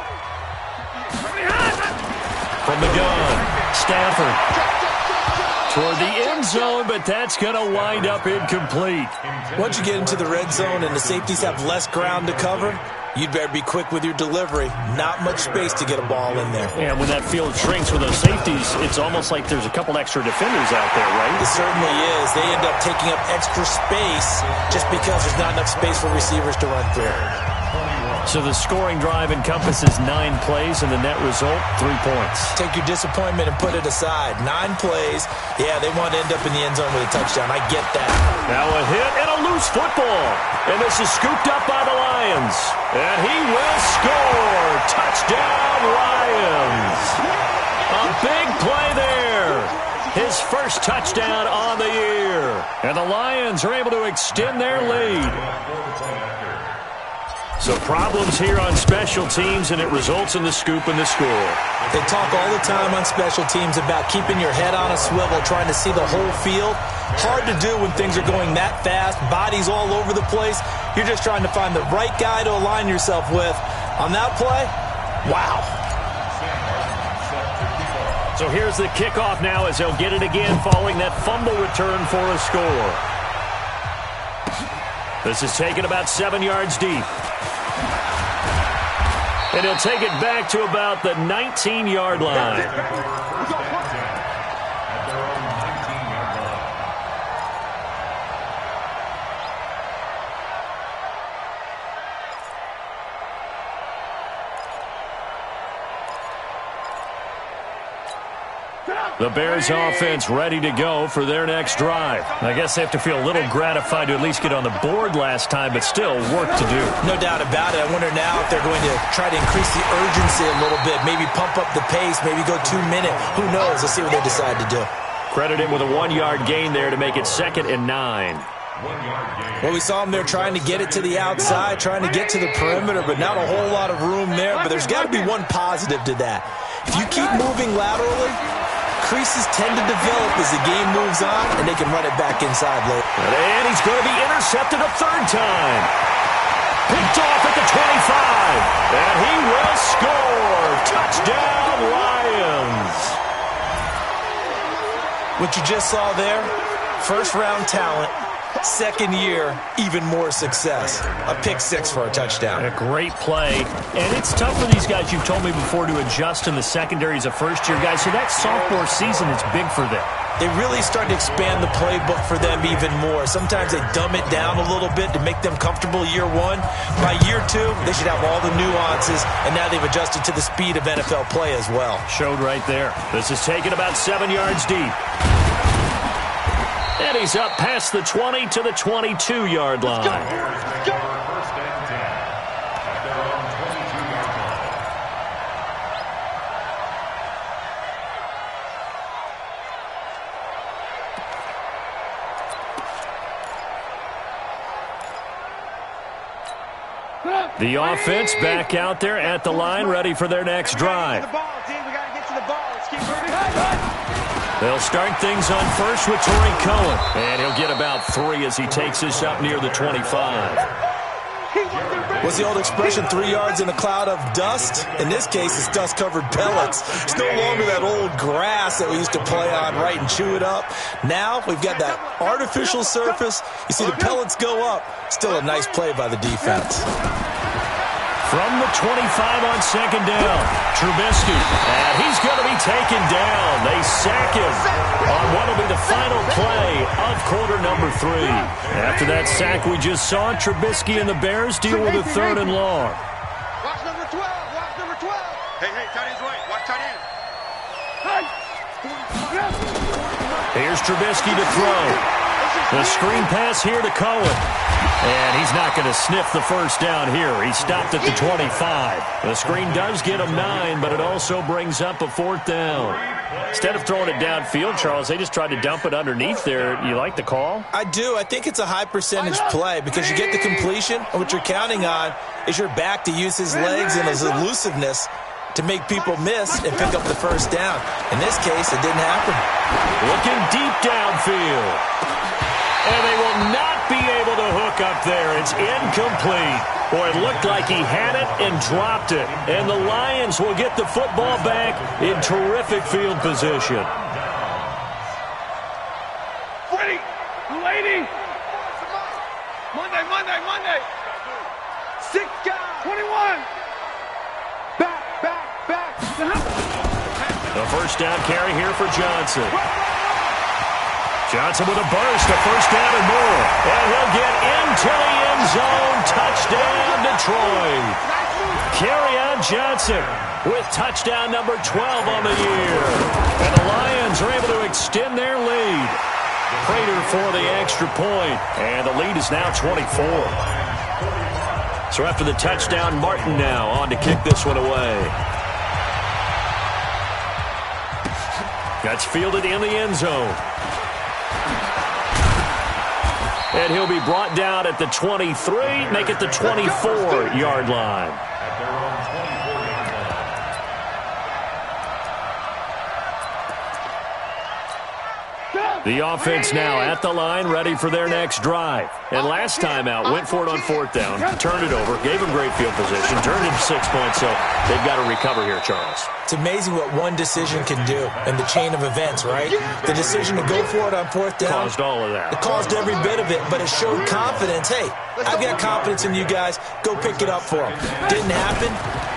From the gun, Stafford toward the end zone, but that's going to wind up incomplete. Once you get into the red zone and the safeties have less ground to cover, you'd better be quick with your delivery. Not much space to get a ball in there. And when that field shrinks for those safeties, it's almost like there's a couple extra defenders out there, right? It certainly is. They end up taking up extra space just because there's not enough space for receivers to run through. So the scoring drive encompasses 9 plays, and the net result, 3 points. Take your disappointment and put it aside. 9 plays. Yeah, they want to end up in the end zone with a touchdown. I get that. Now a hit and a loose football. And this is scooped up by the Lions. And he will score. Touchdown, Lions. A big play there. His first touchdown on the year. And the Lions are able to extend their lead. So problems here on special teams, and it results in the scoop and the score. They talk all the time on special teams about keeping your head on a swivel, trying to see the whole field. Hard to do when things are going that fast, bodies all over the place. You're just trying to find the right guy to align yourself with. On that play, wow. So here's the kickoff now as they'll get it again following that fumble return for a score. This is taken about 7 yards deep. And he'll take it back to about the 19-yard line. The Bears offense ready to go for their next drive. I guess they have to feel a little gratified to at least get on the board last time, but still work to do. No doubt about it. I wonder now if they're going to try to increase the urgency a little bit, maybe pump up the pace, maybe go 2 minute. Who knows? Let's see what they decide to do. Credit him with a 1-yard gain there to make it 2nd and 9. Well, we saw him there trying to get it to the outside, trying to get to the perimeter, but not a whole lot of room there. But there's got to be one positive to that. If you keep moving laterally, creases tend to develop as the game moves on, and they can run it back inside later. And he's going to be intercepted a 3rd time. Picked off at the 25. And he will score. Touchdown, Lions. What you just saw there, first-round talent, second year, even more success. A pick six for a touchdown. A great play. And it's tough for these guys, you've told me before, to adjust in the secondary as a first-year guy. So that sophomore season is big for them. They really start to expand the playbook for them even more. Sometimes they dumb it down a little bit to make them comfortable year one. By year two, they should have all the nuances, and now they've adjusted to the speed of NFL play as well. Showed right there. This is taken about 7 yards deep. And he's up past the 20 to the 22-yard line. First and 10 at their own 22-yard line. The offense back out there at the line, ready for their next drive. They'll start things on first with Torrey Cohen. And he'll get about 3 as he takes this up near the 25. What's the old expression, 3 yards in a cloud of dust? In this case, it's dust-covered pellets. It's no longer that old grass that we used to play on, right, and chew it up. Now we've got that artificial surface. You see the pellets go up. Still a nice play by the defense. From the 25 on second down, Trubisky, and he's going to be taken down. They sack him on what will be the final play of quarter number 3. After that sack we just saw, Trubisky and the Bears deal with a 3rd and long. Watch number 12. Watch number 12. Hey, tight end's right. Watch tight end. Here's Trubisky to throw. The screen pass here to Cohen. And he's not going to sniff the first down here. He stopped at the 25. The screen does get him 9, but it also brings up a 4th down. Instead of throwing it downfield, Charles, they just tried to dump it underneath there. You like the call? I do. I think it's a high percentage play because you get the completion, and what you're counting on is your back to use his legs and his elusiveness to make people miss and pick up the first down. In this case, it didn't happen. Looking deep downfield. And they will not be able to hook up there. It's incomplete. Boy, it looked like he had it and dropped it. And the Lions will get the football back in terrific field position. Ready, lady. Monday. 6 guys. 21. Back. The first down carry here for Johnson. Johnson with a burst, a first down and more. And he'll get into the end zone. Touchdown, Detroit. Kerryon Johnson with touchdown number 12 on the year. And the Lions are able to extend their lead. Prater for the extra point. And the lead is now 24. So after the touchdown, Martin now on to kick this one away. That's fielded in the end zone. And he'll be brought down at the 23, make it the 24-yard line. At their own 24-yard line. The offense now at the line, ready for their next drive. And last time out, went for it on 4th down, turned it over, gave him great field position, turned it 6 points, so they've got to recover here, Charles. It's amazing what one decision can do in the chain of events, right? The decision to go for it on 4th down. Caused all of that. It caused every bit of it, but it showed confidence. Hey, I've got confidence in you guys. Go pick it up for them. Didn't happen.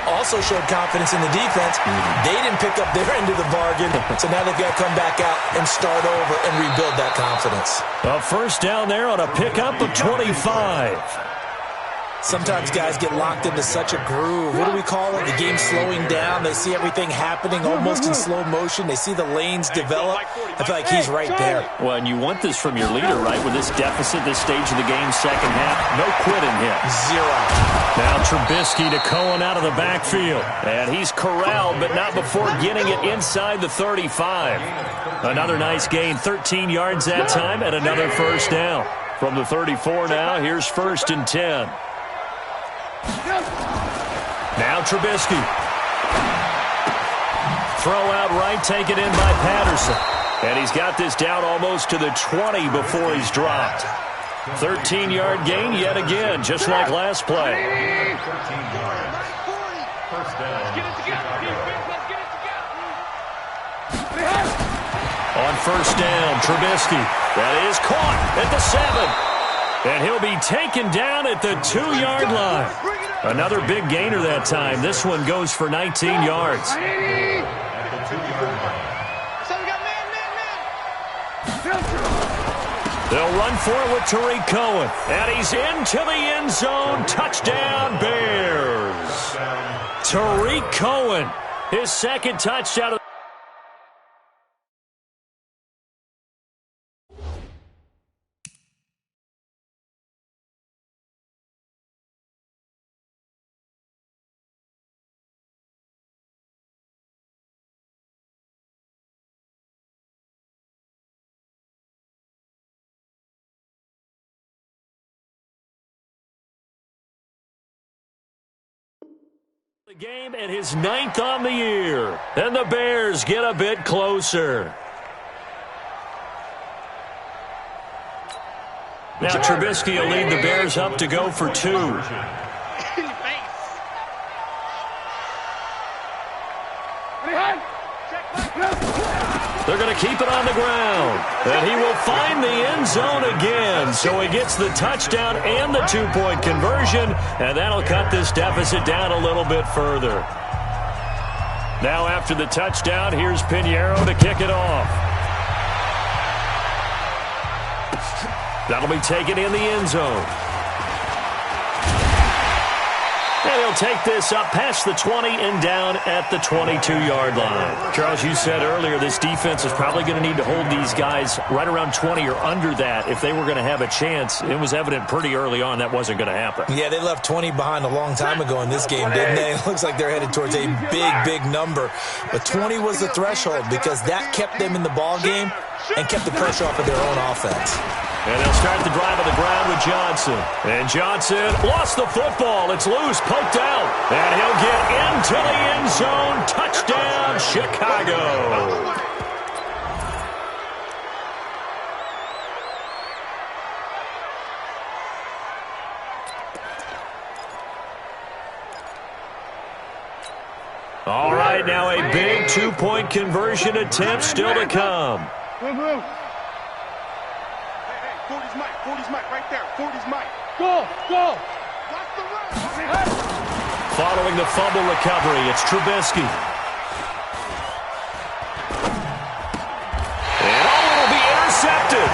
Also showed confidence in the defense. They didn't pick up their end of the bargain, so now they've got to come back out and start over and rebuild that confidence. A first down there on a pickup of 25. Sometimes guys get locked into such a groove. What do we call it? The game slowing down. They see everything happening almost in slow motion. They see the lanes develop. I feel like he's right there. Well, and you want this from your leader, right? With this deficit, this stage of the game, second half, no quitting him. 0. Now Trubisky to Cohen out of the backfield. And he's corralled, but not before getting it inside the 35. Another nice gain, 13 yards that time, and another first down. From the 34 now, here's 1st and 10. Now Trubisky. Throw out right, taken in by Patterson. And he's got this down almost to the 20 before he's dropped. 13-yard gain yet again, just like last play. 13 yards. First down. Let's get it together. Defense, let's get it together. On first down, Trubisky. That is caught at the 7. And he'll be taken down at the 2-yard line. Another big gainer that time. This one goes for 19 yards. At the 2-yard line. They'll run for it with Tariq Cohen. And he's into the end zone. Touchdown, Bears. Tariq Cohen, his second touchdown of the game and his 9th on the year. And the Bears get a bit closer. Now Trubisky will lead the Bears up to go for 2. They're going to keep it on the ground. And he will find the end zone again. So he gets the touchdown and the 2-point conversion. And that'll cut this deficit down a little bit further. Now after the touchdown, here's Pinheiro to kick it off. That'll be taken in the end zone. And he'll take this up past the 20 and down at the 22-yard line. Charles, you said earlier this defense is probably going to need to hold these guys right around 20 or under that if they were going to have a chance. It was evident pretty early on that wasn't going to happen. Yeah, they left 20 behind a long time ago in this game, didn't they? It looks like they're headed towards a big, big number. But 20 was the threshold because that kept them in the ball game and kept the pressure off of their own offense. And they'll start the drive on the ground with Johnson. And Johnson lost the football. It's loose, poked out. And he'll get into the end zone. Touchdown, Chicago. All right, now a big 2-point conversion attempt still to come. 40's Mike. 40's Mike right there. 40's Mike. Go. Watch the run. Following the fumble recovery, it's Trubisky. And it'll be intercepted.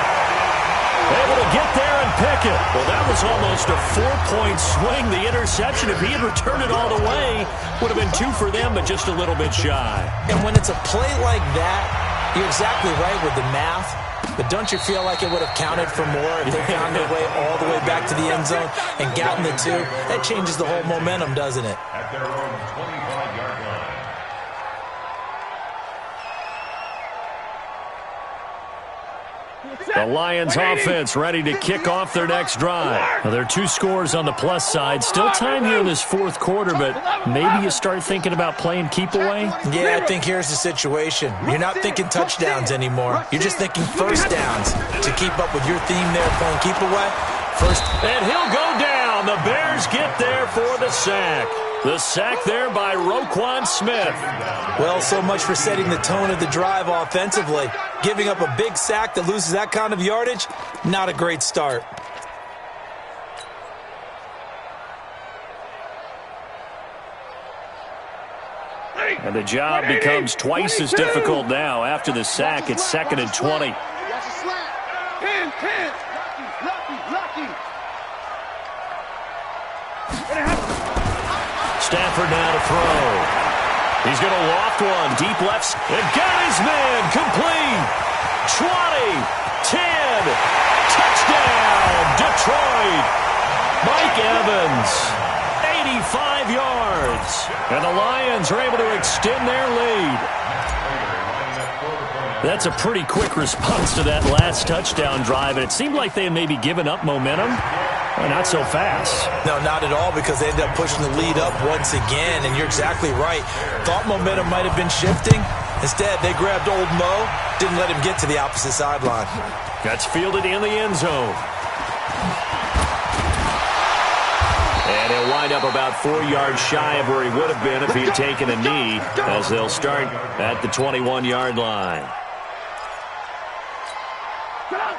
Able to get there and pick it. Well, that was almost a 4-point swing. The interception, if he had returned it all the way, would have been 2 for them, but just a little bit shy. And when it's a play like that, you're exactly right with the math. But don't you feel like it would have counted for more if they found their way all the way back to the end zone and gotten the 2? That changes the whole momentum, doesn't it? At their own 25-yard line. The Lions offense ready to kick off their next drive. Now, there are 2 scores on the plus side. Still time here in this 4th quarter, but maybe you start thinking about playing keep away? Yeah, I think here's the situation. You're not thinking touchdowns anymore. You're just thinking first downs. To keep up with your theme there, playing keep away, first. And he'll go down. The Bears get there for the sack. The sack there by Roquan Smith. Well, so much for setting the tone of the drive offensively. Giving up a big sack that loses that kind of yardage, not a great start. And the job becomes twice as difficult now. After the sack, it's 2nd and 20. Watch the slant. 10. Lucky. Stafford now to throw. He's going to loft one. Deep left. And got his man. Complete. 20. 10. Touchdown. Detroit. Mike Evans. 85 yards. And the Lions are able to extend their lead. That's a pretty quick response to that last touchdown drive. And it seemed like they had maybe given up momentum. Well, not so fast. No, not at all, because they ended up pushing the lead up once again, and you're exactly right. Thought momentum might have been shifting. Instead, they grabbed old Mo, didn't let him get to the opposite sideline. That's fielded in the end zone. And he'll wind up about 4 yards shy of where he would have been if he had taken a knee, as they'll start at the 21-yard line.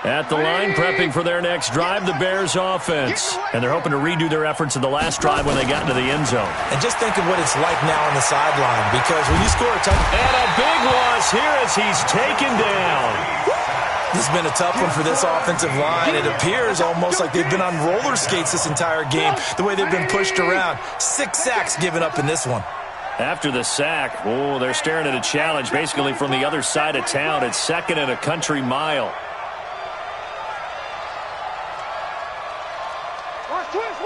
At the line, prepping for their next drive, the Bears offense. And they're hoping to redo their efforts in the last drive when they got into the end zone. And just think of what it's like now on the sideline, because when you score a touchdown. And a big loss here as he's taken down. This has been a tough one for this offensive line. It appears almost like they've been on roller skates this entire game, the way they've been pushed around. 6 sacks given up in this one. After the sack, they're staring at a challenge basically from the other side of town. It's 2nd and a country mile. Watch twist.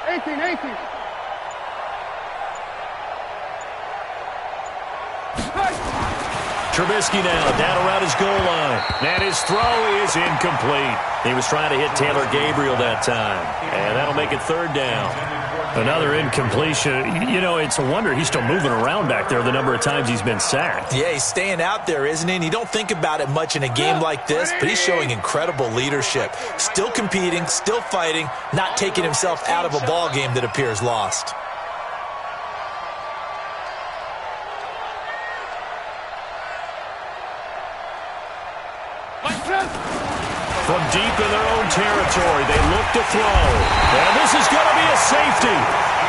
18. Trubisky now down around his goal line. And his throw is incomplete. He was trying to hit Taylor Gabriel that time. And that'll make it 3rd down. Another incompletion. You know, it's a wonder he's still moving around back there the number of times he's been sacked. Yeah, he's staying out there, isn't he? And you don't think about it much in a game like this, but he's showing incredible leadership. Still competing, still fighting, not taking himself out of a ball game that appears lost. From deep in their own territory, they look to throw. And this is going to be a safety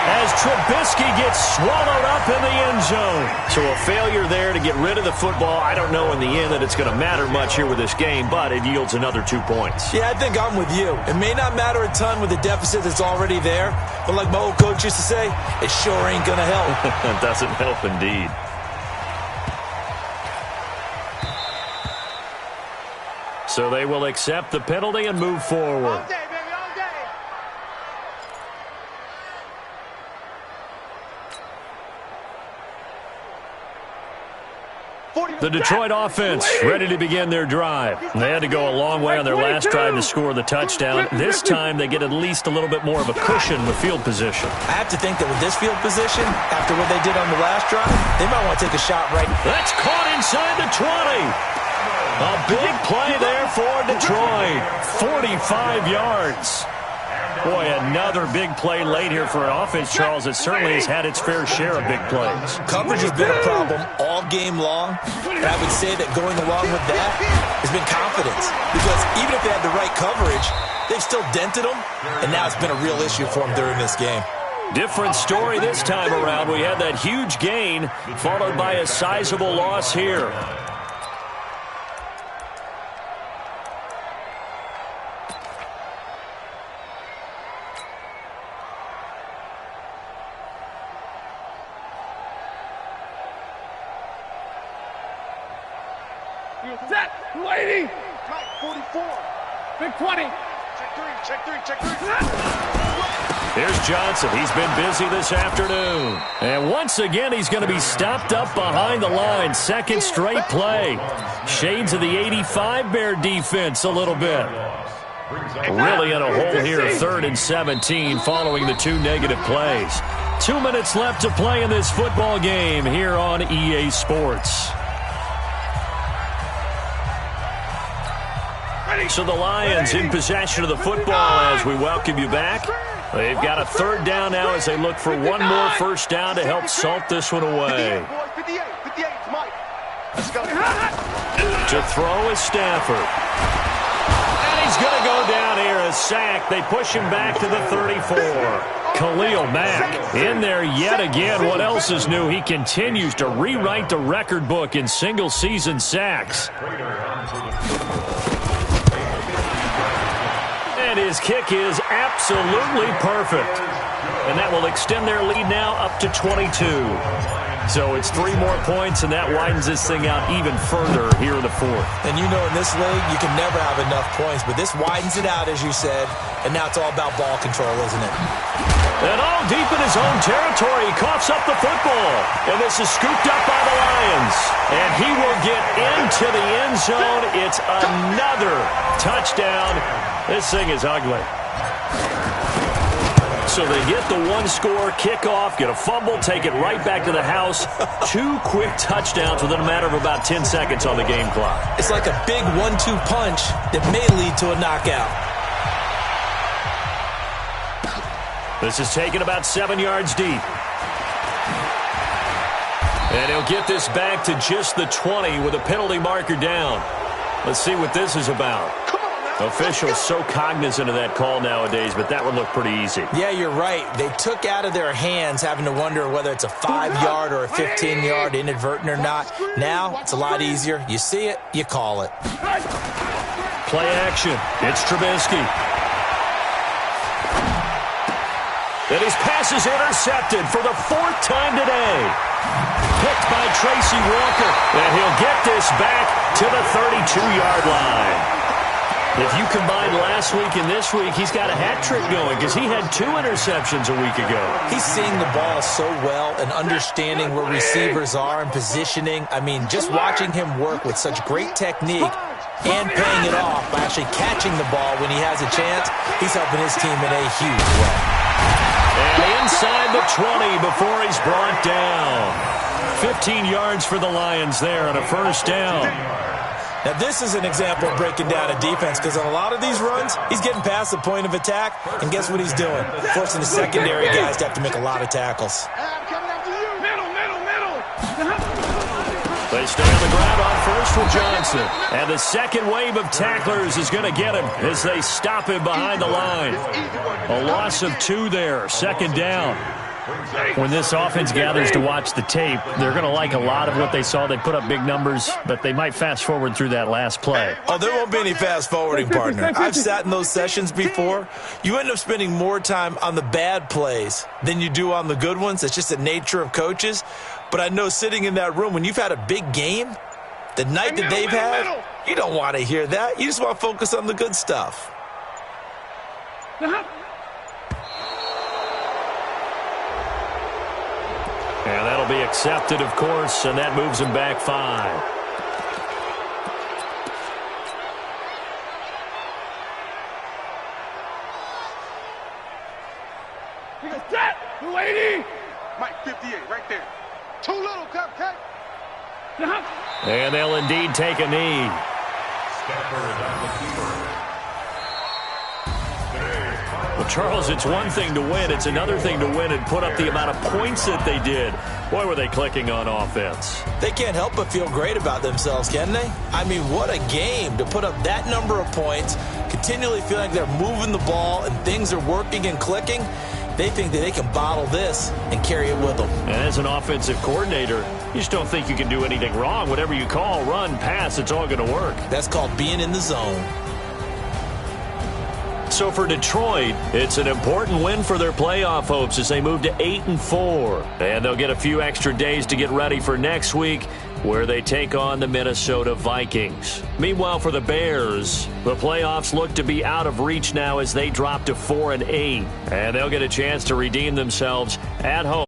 as Trubisky gets swallowed up in the end zone. So a failure there to get rid of the football. I don't know in the end that it's going to matter much here with this game, but it yields another 2 points. Yeah, I think I'm with you. It may not matter a ton with the deficit that's already there, but like my old coach used to say, it sure ain't going to help. It doesn't help indeed. So they will accept the penalty and move forward. All day, baby, all day. The Detroit offense ready to begin their drive. They had to go a long way on their last drive to score the touchdown. This time they get at least a little bit more of a cushion with field position. I have to think that with this field position, after what they did on the last drive, they might want to take a shot right. That's caught inside the 20. A big play there for Detroit. 45 yards. Boy, another big play late here for an offense, Charles, that certainly has had its fair share of big plays. Coverage has been a problem all game long, and I would say that going along with that has been confidence. Because even if they had the right coverage, they've still dented them, and now it's been a real issue for them during this game. Different story this time around. We had that huge gain, followed by a sizable loss here. Set, lady. Mike, 44. Big 20. Check three. Here's Johnson. He's been busy this afternoon. And once again, he's going to be stopped up behind the line. 2nd straight play. Shades of the 85 Bear defense a little bit. Really in a hole here. 3rd and 17 following the 2 negative plays. 2 minutes left to play in this football game here on EA Sports. So the Lions in possession of the football as we welcome you back. They've got a 3rd down now as they look for one more first down to help salt this one away. 58, Mike. Let's go. To throw is Stafford. And he's going to go down here, a sack. They push him back to the 34. Khalil Mack in there yet again. What else is new? He continues to rewrite the record book in single-season sacks. And his kick is absolutely perfect. And that will extend their lead now up to 22. So it's 3 more points, and that widens this thing out even further here in the 4th. And you know in this league, you can never have enough points, but this widens it out, as you said, and now it's all about ball control, isn't it? And all deep in his own territory, he coughs up the football. And this is scooped up by the Lions. And he will get into the end zone. It's another touchdown. This thing is ugly. So they get the 1-score kickoff, get a fumble, take it right back to the house. 2 quick touchdowns within a matter of about 10 seconds on the game clock. It's like a big 1-2 punch that may lead to a knockout. This is taken about 7 yards deep. And he'll get this back to just the 20 with a penalty marker down. Let's see what this is about. Officials so cognizant of that call nowadays, but that one looked pretty easy. Yeah, you're right. They took out of their hands having to wonder whether it's a 5-yard or a 15-yard inadvertent or not. Now, it's a lot easier. You see it, you call it. Play action. It's Trubisky. And his pass is intercepted for the 4th time today. Picked by Tracy Walker. And he'll get this back to the 32-yard line. If you combine last week and this week, he's got a hat trick going because he had 2 interceptions a week ago. He's seeing the ball so well and understanding where receivers are and positioning. I mean, just watching him work with such great technique and paying it off by actually catching the ball when he has a chance, he's helping his team in a huge way. And inside the 20 before he's brought down. 15 yards for the Lions there on a first down. Now, this is an example of breaking down a defense because on a lot of these runs, he's getting past the point of attack, and guess what he's doing? Forcing the secondary guys to have to make a lot of tackles. They stay on the ground on first with Johnson. And the second wave of tacklers is going to get him as they stop him behind the line. A loss of 2 there, second down. When this offense gathers to watch the tape, they're going to like a lot of what they saw. They put up big numbers, but they might fast forward through that last play. Oh, there won't be any fast forwarding, partner. I've sat in those sessions before. You end up spending more time on the bad plays than you do on the good ones. It's just the nature of coaches. But I know sitting in that room, when you've had a big game, the night that they've had, you don't want to hear that. You just want to focus on the good stuff. And that'll be accepted, of course, and that moves him back 5. Set! 280! Mike, 58, right there. Too little, Cupcake. And they'll indeed take a knee. Well, Charles, it's one thing to win. It's another thing to win and put up the amount of points that they did. Boy, were they clicking on offense. They can't help but feel great about themselves, can they? I mean, what a game to put up that number of points, continually feeling like they're moving the ball and things are working and clicking. They think that they can bottle this and carry it with them. And as an offensive coordinator, you just don't think you can do anything wrong. Whatever you call, run, pass, it's all going to work. That's called being in the zone. So for Detroit, it's an important win for their playoff hopes as they move to 8-4. And they'll get a few extra days to get ready for next week, where they take on the Minnesota Vikings. Meanwhile, for the Bears, the playoffs look to be out of reach now as they drop to 4-8. And they'll get a chance to redeem themselves at home.